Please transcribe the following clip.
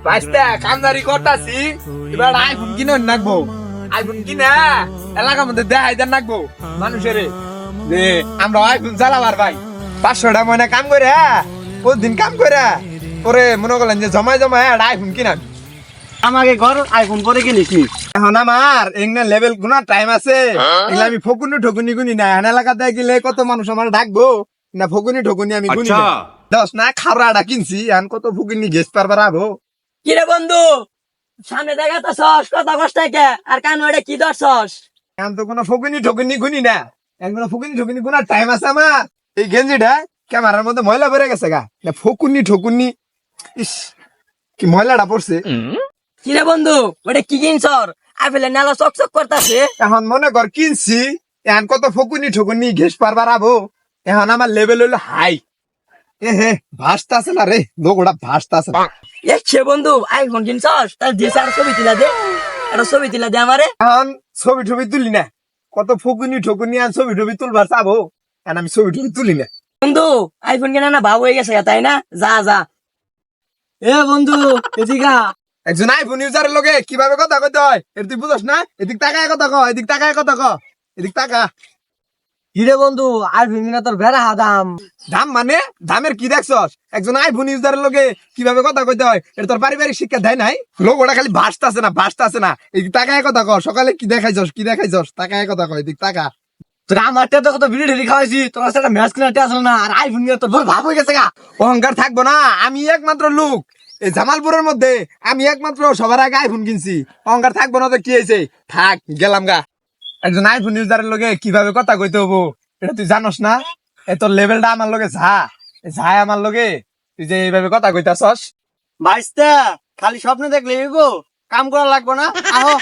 বাইস্তা কামদারি করতাছি এবার আইফোন কিনে নাকবো আইফোন কিনা এলাকার মধ্যে দেখাই দেন নাকবো মানুষের যে আমরা আইফোন চালাবার ভাই 500 টাকা মনে কাম করে প্রতিদিন কাম করে পরে মনে করলেন যে জমায় জমায় আইফোন কিনা আমাকে ঘর আইফোন পরে কিনিস নি এখন আমার এগুলা লেভেল গুনা টাইম আছে এগুলা আমি ফকুনি ঠকুনি গুনি না এখানে এলাকাতে গেলে কত মানুষ আমার ডাকবো না ফকুনি ঠকুনি আমি গুনি না। দশ না খারাটা কিনছি এখন কত ফকুনি গেছ পারবার আবো কিরে বন্ধু সামনে দেখা তো সস কথা কষ্ট কে আর কান ওটা কি ধরছস এখন তো কোনো ফকুনি ঠকুনি গুনি না এখন ফকুনি ঠকুনি গুনার টাইম আছে আমার এই গেঞ্জিটা ক্যামেরার মধ্যে ময়লা ভরে গেছে গা না ফকুনি ঠকুনি ইস কি ময়লাটা পড়ছে। কিরে বন্ধু ওটা কি কিনছর আইফেলে নেলা চকচক করতাছে এখন মনে কর কিনছি এখন কত ফকুনি ঠকুনি ঘেস পারবার আবো এখন আমার লেভেল হলো হাই এ হে ভাসতা আছে না রে লোক ওটা ভাসতা আছে সে বন্ধু আইফোন কিনছস তার দিস আর ছবি তুলা দে একটা ছবি তুলা দে আমারে এখন ছবি টবি তুলি না কত ফকুনি ঠকুনি আর ছবি টবি তুলবার চাবো এখন আমি ছবি টবি তুলি না। বন্ধু আইফোন কেনা না ভাব হয়ে গেছে তাই না যা যা এ বন্ধু এদিকা একজন আইফোন ইউজারের লগে কিভাবে কথা কইতে হয় এর তুই বুঝছ না এদিক তাকায় কথা ক এদিক তাকায় কথা ক এদিক তাকা হিরে বন্ধু আইফোন কিনা তোর বেড়া দাম দাম মানে দামের কি দেখছস একজন আইফোন ইউজারের লগে কিভাবে কথা কইতে হয় এটা তোর পারিবারিক শিক্ষা দেয় নাই লোক ওটা খালি ভাসতাছে না এদিক তাকায় কথা ক সকালে কি দেখাইছস তাকায় কথা ক এদিক তাকা তোর আমার তো কত ভিডিও ঢেলি খাওয়াইছি তোর কাছে একটা ম্যাচ কিনা আসলো না আর আইফোন কিনা তোর ভাব হয়ে গেছে গা অহংকার থাকবো না আমি একমাত্র লোক এই জামালপুরের মধ্যে আমি একমাত্র সবার আগে আইফোন কিনছি অহংকার থাকবো না তো কি হয়েছে থাক গেলাম গা। একজন আইফোন ইউজারের লগে কিভাবে কথা কইতে হবো এটা তুই জানোস না এ তোর লেভেলটা আমার লগে ঝায় আমার লগে তুই যে এইভাবে কথা কইতাছস বাইস্তা খালি স্বপ্ন দেখলে কাম করা লাগবে না আহো